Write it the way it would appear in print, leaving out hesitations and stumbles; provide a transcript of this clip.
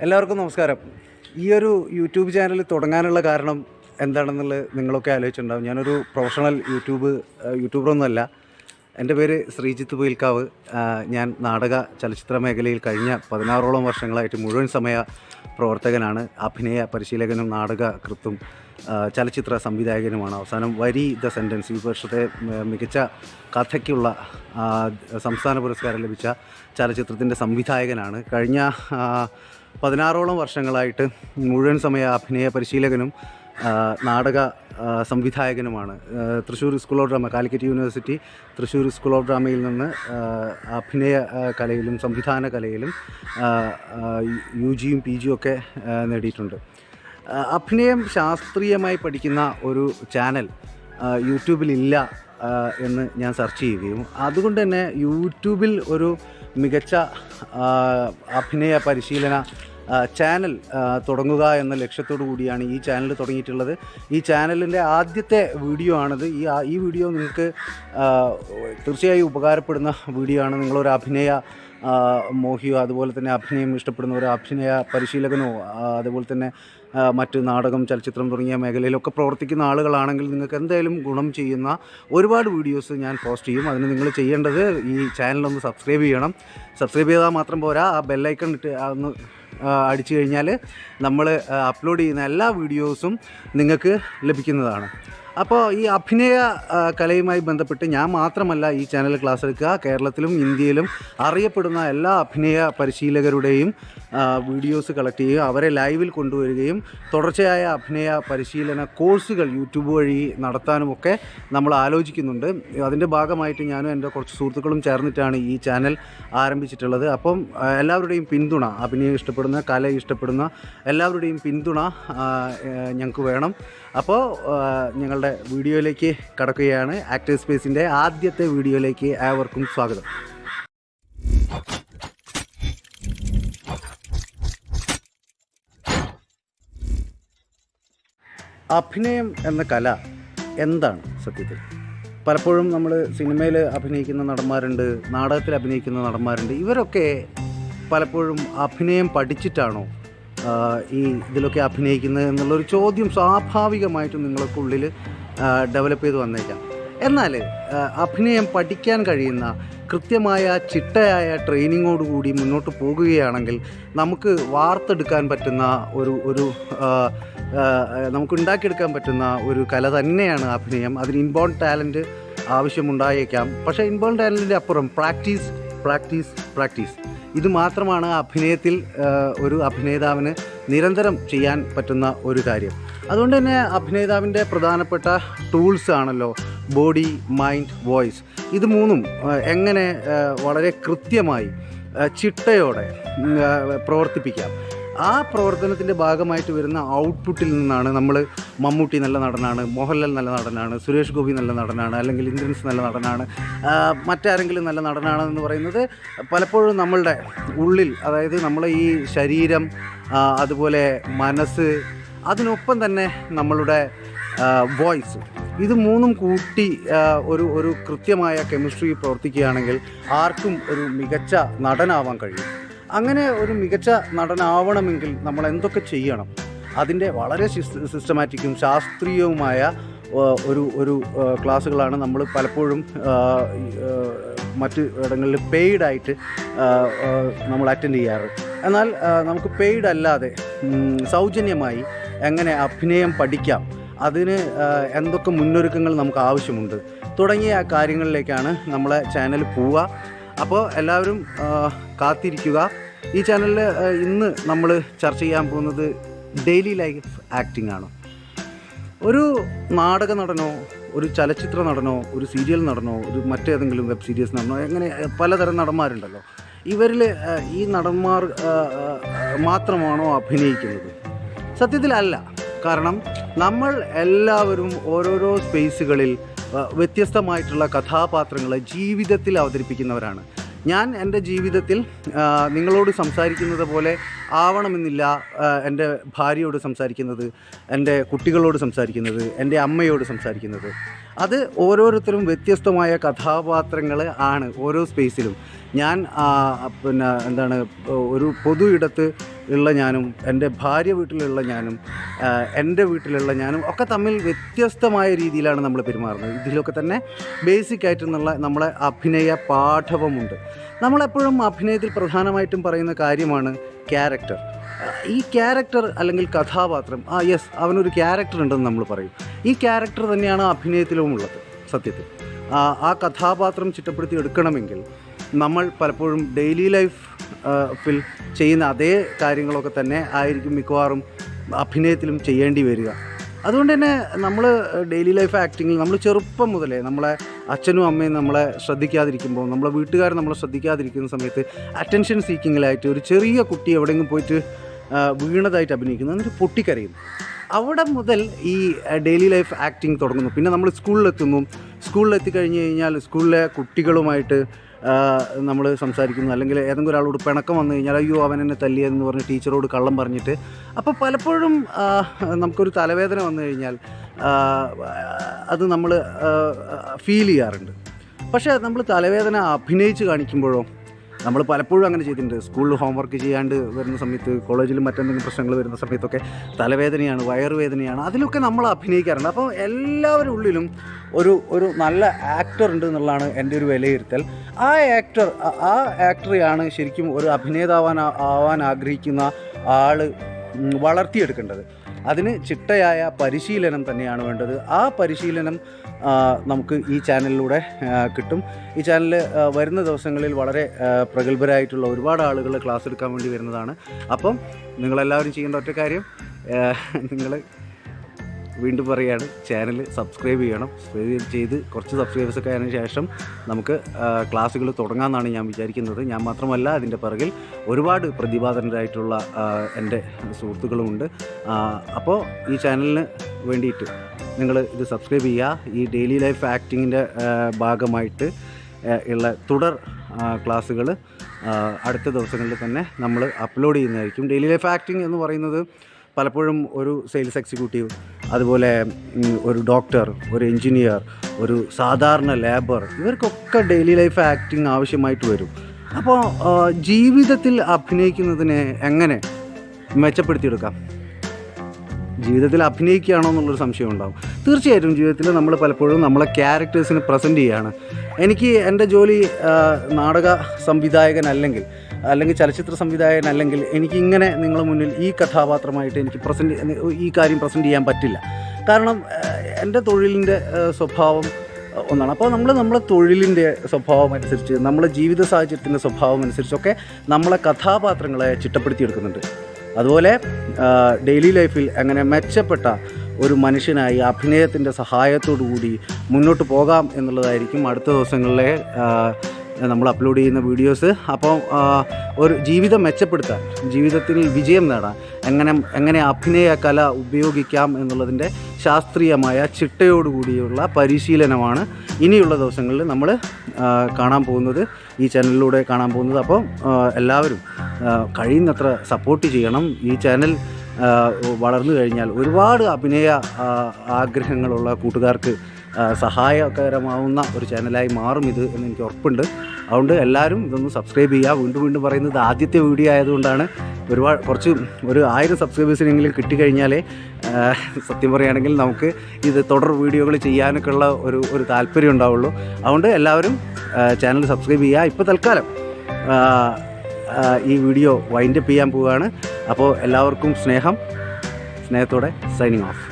എല്ലാവർക്കും നമസ്കാരം. ഈ ഒരു യൂട്യൂബ് ചാനൽ തുടങ്ങാനുള്ള കാരണം എന്താണെന്നുള്ളത് നിങ്ങളൊക്കെ ആലോചിച്ചിട്ടുണ്ടാവും. ഞാനൊരു പ്രൊഫഷണൽ യൂട്യൂബറൊന്നുമല്ല. എൻ്റെ പേര് ശ്രീജിത്ത് പുയിൽക്കാവ്. ഞാൻ നാടക ചലച്ചിത്ര മേഖലയിൽ കഴിഞ്ഞ 16ഓളം വർഷങ്ങളായിട്ട് മുഴുവൻ സമയ പ്രവർത്തകനാണ്. അഭിനയ പരിശീലകനും നാടകകൃത്തും ചലച്ചിത്ര സംവിധായകനുമാണ്. അവസാനം വരി ദ സെൻറ്റൻസ് ഈ വർഷത്തെ മികച്ച കഥയ്ക്കുള്ള സംസ്ഥാന പുരസ്കാരം ലഭിച്ച ചലച്ചിത്രത്തിൻ്റെ സംവിധായകനാണ്. കഴിഞ്ഞ 16ഓളം വർഷങ്ങളായിട്ട് മുഴുവൻ സമയ അഭിനയ പരിശീലകനും നാടക സംവിധായകനുമാണ്. Thrissur school of drama, Calicut university Thrissur school of ഡ്രാമയിൽ നിന്ന് അഭിനയ കലയിലും സംവിധാന കലയിലും UGയും PGയും ഒക്കെ നേടിയിട്ടുണ്ട്. അഭിനയം ശാസ്ത്രീയമായി പഠിക്കുന്ന ഒരു ചാനൽ യൂട്യൂബിലില്ല എന്ന് ഞാൻ സെർച്ച് ചെയ്യുകയും അതുകൊണ്ട് തന്നെ യൂട്യൂബിൽ ഒരു മികച്ച അഭിനയ പരിശീലന ചാനൽ തുടങ്ങുക എന്ന ലക്ഷ്യത്തോടു കൂടിയാണ് ഈ ചാനൽ തുടങ്ങിയിട്ടുള്ളത്. ഈ ചാനലിൻ്റെ ആദ്യത്തെ വീഡിയോ ആണിത്. ഈ വീഡിയോ നിങ്ങൾക്ക് തീർച്ചയായും ഉപകാരപ്പെടുന്ന വീഡിയോ ആണ്. നിങ്ങളൊരു അഭിനയ മോഹിയോ അതുപോലെ തന്നെ അഭിനയം ഇഷ്ടപ്പെടുന്ന ഒരു അഭിനയ പരിശീലകനോ അതുപോലെ തന്നെ മറ്റ് നാടകം, ചലച്ചിത്രം തുടങ്ങിയ മേഖലയിലൊക്കെ പ്രവർത്തിക്കുന്ന ആളുകളാണെങ്കിൽ നിങ്ങൾക്ക് എന്തായാലും ഗുണം ചെയ്യുന്ന ഒരുപാട് വീഡിയോസ് ഞാൻ പോസ്റ്റ് ചെയ്യും. അതിന് നിങ്ങൾ ചെയ്യേണ്ടത് ഈ ചാനലൊന്ന് സബ്സ്ക്രൈബ് ചെയ്യണം. സബ്സ്ക്രൈബ് ചെയ്താൽ മാത്രം പോരാ, ആ ബെല്ലൈക്കൺ ഇട്ട് ഒന്ന് അടിച്ചു കഴിഞ്ഞാൽ നമ്മൾ അപ്ലോഡ് ചെയ്യുന്ന എല്ലാ വീഡിയോസും നിങ്ങൾക്ക് ലഭിക്കുന്നതാണ്. അപ്പോൾ ഈ അഭിനയ കലയുമായി ബന്ധപ്പെട്ട് ഞാൻ മാത്രമല്ല ഈ ചാനൽ ക്ലാസ് എടുക്കുക. കേരളത്തിലും ഇന്ത്യയിലും അറിയപ്പെടുന്ന എല്ലാ അഭിനയ പരിശീലകരുടെയും വീഡിയോസ് കളക്ട് ചെയ്യുകയും അവരെ ലൈവിൽ കൊണ്ടുവരികയും തുടർച്ചയായ അഭിനയ പരിശീലന കോഴ്സുകൾ യൂട്യൂബ് വഴി നടത്താനുമൊക്കെ നമ്മൾ ആലോചിക്കുന്നുണ്ട്. അതിൻ്റെ ഭാഗമായിട്ട് ഞാനും എൻ്റെ കുറച്ച് സുഹൃത്തുക്കളും ചേർന്നിട്ടാണ് ഈ ചാനൽ ആരംഭിച്ചിട്ടുള്ളത്. അപ്പം എല്ലാവരുടെയും പിന്തുണ, അഭിനയം ഇഷ്ടപ്പെടുന്ന, കല ഇഷ്ടപ്പെടുന്ന എല്ലാവരുടെയും പിന്തുണ ഞങ്ങൾക്ക് വേണം. അപ്പോൾ ഞങ്ങളുടെ വീഡിയോയിലേക്ക് കടക്കുകയാണ്. ആക്ടേഴ്സ് സ്പേസിൻ്റെ ആദ്യത്തെ വീഡിയോയിലേക്ക് ഏവർക്കും സ്വാഗതം. അഭിനയം എന്ന കല എന്താണ് സത്യത്തിൽ? പലപ്പോഴും നമ്മൾ സിനിമയിൽ അഭിനയിക്കുന്ന നടന്മാരുണ്ട്, നാടകത്തിൽ അഭിനയിക്കുന്ന നടന്മാരുണ്ട്. ഇവരൊക്കെ പലപ്പോഴും അഭിനയം പഠിച്ചിട്ടാണോ ഇതിലൊക്കെ അഭിനയിക്കുന്നത് എന്നുള്ളൊരു ചോദ്യം സ്വാഭാവികമായിട്ടും നിങ്ങൾക്കുള്ളിൽ ഡെവലപ്പ് ചെയ്ത് വന്നേക്കാം. എന്നാൽ അഭിനയം പഠിക്കാൻ കഴിയുന്ന കൃത്യമായ ചിട്ടയായ ട്രെയിനിങ്ങോടുകൂടി മുന്നോട്ട് പോകുകയാണെങ്കിൽ നമുക്ക് വാർത്തെടുക്കാൻ പറ്റുന്ന ഒരു നമുക്ക് ഉണ്ടാക്കിയെടുക്കാൻ പറ്റുന്ന ഒരു കല തന്നെയാണ് അഭിനയം. അതിന് ഇൻബോൺ ടാലൻറ്റ് ആവശ്യമുണ്ടായേക്കാം. പക്ഷേ ഇൻബോൺ ടാലൻറ്റിൻ്റെ അപ്പുറം പ്രാക്ടീസ് ഇത് മാത്രമാണ് അഭിനയത്തിൽ ഒരു അഭിനേതാവിന് നിരന്തരം ചെയ്യാൻ പറ്റുന്ന ഒരു കാര്യം. അതുകൊണ്ട് തന്നെ അഭിനേതാവിൻ്റെ പ്രധാനപ്പെട്ട ടൂൾസ് ആണല്ലോ ബോഡി, മൈൻഡ്, വോയിസ്. ഇത് മൂന്നും എങ്ങനെ വളരെ കൃത്യമായി ചിട്ടയോടെ പ്രവർത്തിപ്പിക്കാം. ആ പ്രവർത്തനത്തിൻ്റെ ഭാഗമായിട്ട് വരുന്ന ഔട്ട്പുട്ടിൽ നിന്നാണ് നമ്മൾ മമ്മൂട്ടി നല്ല നടനാണ്, മോഹൻലാൽ നല്ല നടനാണ്, സുരേഷ് ഗോപി നല്ല നടനാണ്, അല്ലെങ്കിൽ ഇന്ദ്രൻസ് നല്ല നടനാണ്, മറ്റാരെങ്കിലും നല്ല നടനാണെന്ന് പറയുന്നത് പലപ്പോഴും നമ്മളുടെ ഉള്ളിൽ, അതായത് നമ്മളെ ഈ ശരീരം, അതുപോലെ മനസ്സ്, അതിനൊപ്പം തന്നെ നമ്മളുടെ വോയിസ്, ഇത് മൂന്നും കൂട്ടി ഒരു കൃത്യമായ കെമിസ്ട്രി പ്രവർത്തിക്കുകയാണെങ്കിൽ ആർക്കും ഒരു മികച്ച നടനാവാൻ കഴിയും. അങ്ങനെ ഒരു മികച്ച നടനാവണമെങ്കിൽ നമ്മൾ എന്തൊക്കെ ചെയ്യണം? അതിൻ്റെ വളരെ സിസ്റ്റമാറ്റിക്കും ശാസ്ത്രീയവുമായ ഒരു ക്ലാസ്സുകളാണ് നമ്മൾ പലപ്പോഴും മറ്റ് ഇടങ്ങളിൽ പെയ്ഡായിട്ട് നമ്മൾ അറ്റൻഡ് ചെയ്യാറ്. എന്നാൽ നമുക്ക് പെയ്ഡ് അല്ലാതെ സൗജന്യമായി എങ്ങനെ അഭിനയം പഠിക്കാം, അതിന് എന്തൊക്കെ മുന്നൊരുക്കങ്ങൾ നമുക്ക് ആവശ്യമുണ്ട് തുടങ്ങിയ കാര്യങ്ങളിലേക്കാണ് നമ്മളെ ചാനൽ പോവുക. അപ്പോൾ എല്ലാവരും കാത്തിരിക്കുക. ഈ ചാനലിൽ ഇന്ന് നമ്മൾ ചർച്ച ചെയ്യാൻ പോകുന്നത് ഡെയിലി ലൈഫ് ആക്ടിംഗ് ആണ്. ഒരു നാടക നടനോ, ഒരു ചലച്ചിത്ര നടനോ, ഒരു സീരിയൽ നടനോ, ഒരു മറ്റേതെങ്കിലും വെബ് സീരീസ് നടനോ, അങ്ങനെ പലതരം നടന്മാരുണ്ടല്ലോ. ഇവരിൽ ഈ നടന്മാർ മാത്രമാണോ അഭിനയിക്കുന്നത്? സത്യത്തിലല്ല. കാരണം നമ്മൾ എല്ലാവരും ഓരോരോ സ്പേസുകളിൽ വ്യത്യസ്തമായിട്ടുള്ള കഥാപാത്രങ്ങളെ ജീവിതത്തിൽ അവതരിപ്പിക്കുന്നവരാണ്. ഞാൻ എൻ്റെ ജീവിതത്തിൽ നിങ്ങളോട് സംസാരിക്കുന്നത് പോലെ ആവണമെന്നില്ല എൻ്റെ ഭാര്യയോട് സംസാരിക്കുന്നത്, എൻ്റെ കുട്ടികളോട് സംസാരിക്കുന്നത്, എൻ്റെ അമ്മയോട് സംസാരിക്കുന്നത്. അത് ഓരോരുത്തരും വ്യത്യസ്തമായ കഥാപാത്രങ്ങൾ ആണ് ഓരോ സ്പേസിലും. ഞാൻ പിന്നെ എന്താണ്, ഒരു പൊതു ഇടത്ത് ഉള്ള ഞാനും എൻ്റെ ഭാര്യ വീട്ടിലുള്ള ഞാനും എൻ്റെ വീട്ടിലുള്ള ഞാനും ഒക്കെ തമ്മിൽ വ്യത്യസ്തമായ രീതിയിലാണ് നമ്മൾ പെരുമാറുന്നത്. ഇതിലൊക്കെ തന്നെ ബേസിക്കായിട്ടുള്ള നമ്മളെ അഭിനയ പാഠവമുണ്ട്. നമ്മളെപ്പോഴും അഭിനയത്തിൽ പ്രധാനമായിട്ടും പറയുന്ന കാര്യമാണ് ക്യാരക്ടർ. ഈ ക്യാരക്ടർ അല്ലെങ്കിൽ കഥാപാത്രം, യെസ്, അവനൊരു ക്യാരക്ടർ ഉണ്ടെന്ന് നമ്മൾ പറയും. ഈ ക്യാരക്ടർ തന്നെയാണ് അഭിനയത്തിലും ഉള്ളത്. സത്യത്തിൽ ആ കഥാപാത്രം ചിട്ടപ്പെടുത്തി എടുക്കണമെങ്കിൽ നമ്മൾ പലപ്പോഴും ഡെയിലി ലൈഫിൽ ചെയ്യുന്ന അതേ കാര്യങ്ങളൊക്കെ തന്നെ ആയിരിക്കും മിക്കവാറും അഭിനയത്തിലും ചെയ്യേണ്ടി വരിക. അതുകൊണ്ട് തന്നെ നമ്മൾ ഡെയിലി ലൈഫ് ആക്ടിങ്ങിൽ നമ്മൾ ചെറുപ്പം മുതലേ നമ്മളെ അച്ഛനും അമ്മയും നമ്മളെ ശ്രദ്ധിക്കാതിരിക്കുമ്പോൾ, നമ്മളെ വീട്ടുകാർ നമ്മളെ ശ്രദ്ധിക്കാതിരിക്കുന്ന സമയത്ത് അറ്റൻഷൻ സീക്കിങ്ങിലായിട്ട് ഒരു ചെറിയ കുട്ടി എവിടെയെങ്കിലും പോയിട്ട് വീണതായിട്ട് അഭിനയിക്കുന്നു, എന്നിട്ട് പൊട്ടിക്കരയുന്നു. അവിടെ മുതൽ ഈ ഡെയിലി ലൈഫ് ആക്ടിങ് തുടങ്ങുന്നു. പിന്നെ നമ്മൾ സ്കൂളിലെത്തിക്കഴിഞ്ഞ് കഴിഞ്ഞാൽ സ്കൂളിലെ കുട്ടികളുമായിട്ട് നമ്മൾ സംസാരിക്കുന്നു, അല്ലെങ്കിൽ ഏതെങ്കിലും ഒരാളോട് പിണക്കം വന്നു കഴിഞ്ഞാൽ അയ്യോ അവൻ എന്നെ തല്ലിയെന്ന് പറഞ്ഞ് ടീച്ചറോട് കള്ളം പറഞ്ഞിട്ട്, അപ്പോൾ പലപ്പോഴും നമുക്കൊരു തലവേദന വന്നു കഴിഞ്ഞാൽ അത് നമ്മൾ ഫീൽ ചെയ്യാറുണ്ട്. പക്ഷേ നമ്മൾ തലവേദന അഭിനയിച്ച് കാണിക്കുമ്പോഴോ, നമ്മൾ പലപ്പോഴും അങ്ങനെ ചെയ്തിട്ടുണ്ട്. സ്കൂളിൽ ഹോംവർക്ക് ചെയ്യാണ്ട് വരുന്ന സമയത്ത്, കോളേജിലും മറ്റെന്തെങ്കിലും പ്രശ്നങ്ങൾ വരുന്ന സമയത്തൊക്കെ തലവേദനയാണ്, വയറുവേദനയാണ്, അതിലൊക്കെ നമ്മൾ അഭിനയിക്കാറുണ്ട്. അപ്പോൾ എല്ലാവരുടെ ഉള്ളിലും ഒരു നല്ല ആക്ടർ ഉണ്ട് എന്നുള്ളതാണ് എൻ്റെ ഒരു വിലയിരുത്തൽ. ആ ആക്ടറെയാണ് ശരിക്കും ഒരു ആവാൻ ആഗ്രഹിക്കുന്ന ആൾ വളർത്തിയെടുക്കേണ്ടത്. അതിന് ചിട്ടയായ പരിശീലനം തന്നെയാണ് വേണ്ടത്. ആ പരിശീലനം നമുക്ക് ഈ ചാനലിലൂടെ കിട്ടും. ഈ ചാനൽ വരുന്ന ദിവസങ്ങളിൽ വളരെ പ്രഗത്ഭരായിട്ടുള്ള ഒരുപാട് ആളുകൾ ക്ലാസ് എടുക്കാൻ വേണ്ടി വരുന്നതാണ്. അപ്പം നിങ്ങളെല്ലാവരും ചെയ്യേണ്ട ഒറ്റ കാര്യം, നിങ്ങൾ വീണ്ടും പറയുകയാണ്, ചാനൽ സബ്സ്ക്രൈബ് ചെയ്യണം. സബ്സ്ക്രൈബ് ചെയ്ത് കുറച്ച് സബ്സ്ക്രൈബേഴ്സൊക്കെ ആയതിനു ശേഷം നമുക്ക് ക്ലാസ്സുകൾ തുടങ്ങാമെന്നാണ് ഞാൻ വിചാരിക്കുന്നത്. ഞാൻ മാത്രമല്ല, അതിൻ്റെ പിറകിൽ ഒരുപാട് പ്രതിഭാധനരായിട്ടുള്ള എൻ്റെ സുഹൃത്തുക്കളുമുണ്ട്. അപ്പോൾ ഈ ചാനലിന് വേണ്ടിയിട്ട് നിങ്ങൾ ഇത് സബ്സ്ക്രൈബ് ചെയ്യുക. ഈ ഡെയിലി ലൈഫ് ആക്ടിങ്ങിൻ്റെ ഭാഗമായിട്ട് ഉള്ള തുടർ ക്ലാസ്സുകൾ അടുത്ത ദിവസങ്ങളിൽ തന്നെ നമ്മൾ അപ്ലോഡ് ചെയ്യുന്നതായിരിക്കും. ഡെയിലി ലൈഫ് ആക്ടിങ് എന്ന് പറയുന്നത് പലപ്പോഴും ഒരു സെയിൽസ് എക്സിക്യൂട്ടീവ്, അതുപോലെ ഒരു ഡോക്ടർ, ഒരു എൻജിനീയർ, ഒരു സാധാരണ ലേബർ, ഇവർക്കൊക്കെ ഡെയിലി ലൈഫ് ആക്ടിങ് ആവശ്യമായിട്ട് വരും. അപ്പോൾ ജീവിതത്തിൽ അഭിനയിക്കുന്നതിനെ എങ്ങനെ മെച്ചപ്പെടുത്തിയെടുക്കാം? ജീവിതത്തിൽ അഭിനയിക്കുകയാണോ എന്നുള്ളൊരു സംശയം ഉണ്ടാകും. തീർച്ചയായിട്ടും ജീവിതത്തിൽ നമ്മൾ പലപ്പോഴും നമ്മളെ ക്യാരക്ടേഴ്സിന് പ്രസൻറ്റ് ചെയ്യുകയാണ്. എനിക്ക് എൻ്റെ ജോലി നാടക സംവിധായകനല്ലെങ്കിൽ ചലച്ചിത്ര സംവിധായകനല്ലെങ്കിൽ എനിക്കിങ്ങനെ നിങ്ങളുടെ മുന്നിൽ ഈ കഥാപാത്രമായിട്ട് എനിക്ക് ഈ കാര്യം പ്രസൻറ്റ് ചെയ്യാൻ പറ്റില്ല. കാരണം എൻ്റെ തൊഴിലിൻ്റെ സ്വഭാവം ഒന്നാണ്. അപ്പോൾ നമ്മളെ തൊഴിലിൻ്റെ സ്വഭാവം അനുസരിച്ച്, നമ്മളെ ജീവിത സാഹചര്യത്തിൻ്റെ സ്വഭാവം അനുസരിച്ചൊക്കെ നമ്മളെ കഥാപാത്രങ്ങളെ ചിട്ടപ്പെടുത്തിയെടുക്കുന്നുണ്ട്. അതുപോലെ ഡെയിലി ലൈഫിൽ അങ്ങനെ മെച്ചപ്പെട്ട ഒരു മനുഷ്യനായി അഭിനയത്തിൻ്റെ സഹായത്തോടു കൂടി മുന്നോട്ട് പോകാം എന്നുള്ളതായിരിക്കും അടുത്ത ദിവസങ്ങളിലെ നമ്മൾ അപ്ലോഡ് ചെയ്യുന്ന വീഡിയോസ്. അപ്പോൾ ഒരു ജീവിതം മെച്ചപ്പെടുത്താൻ, ജീവിതത്തിൽ വിജയം നേടാൻ എങ്ങനെ അഭിനയ കല ഉപയോഗിക്കാം എന്നുള്ളതിൻ്റെ ശാസ്ത്രീയമായ ചിട്ടയോടുകൂടിയുള്ള പരിശീലനമാണ് ഇനിയുള്ള ദിവസങ്ങളിൽ നമ്മൾ കാണാൻ പോകുന്നത്, ഈ ചാനലിലൂടെ കാണാൻ പോകുന്നത്. അപ്പോൾ എല്ലാവരും കഴിയുന്നത്ര സപ്പോർട്ട് ചെയ്യണം. ഈ ചാനൽ വളർന്നു കഴിഞ്ഞാൽ ഒരുപാട് അഭിനയ ആഗ്രഹങ്ങളുള്ള കൂട്ടുകാർക്ക് സഹായകരമാവുന്ന ഒരു ചാനലായി മാറും ഇത് എന്ന് എനിക്ക് ഉറപ്പുണ്ട്. അതുകൊണ്ട് എല്ലാവരും ഇതൊന്ന് സബ്സ്ക്രൈബ് ചെയ്യുക. വീണ്ടും പറയുന്നത് ആദ്യത്തെ വീഡിയോ ആയതുകൊണ്ടാണ്. ഒരു 1000 സബ്സ്ക്രൈബേഴ്സിനെങ്കിലും കിട്ടിക്കഴിഞ്ഞാലേ സത്യം പറയുകയാണെങ്കിൽ നമുക്ക് ഇത് തുടർ വീഡിയോകൾ ചെയ്യാനൊക്കെ ഉള്ള ഒരു താല്പര്യം ഉണ്ടാവുള്ളൂ. അതുകൊണ്ട് എല്ലാവരും ചാനൽ സബ്സ്ക്രൈബ് ചെയ്യുക. ഇപ്പോൾ തൽക്കാലം ഈ വീഡിയോ വൈൻഡപ്പ് ചെയ്യാൻ പോവുകയാണ്. അപ്പോൾ എല്ലാവർക്കും സ്നേഹത്തോടെ സൈനിങ് ഓഫ്.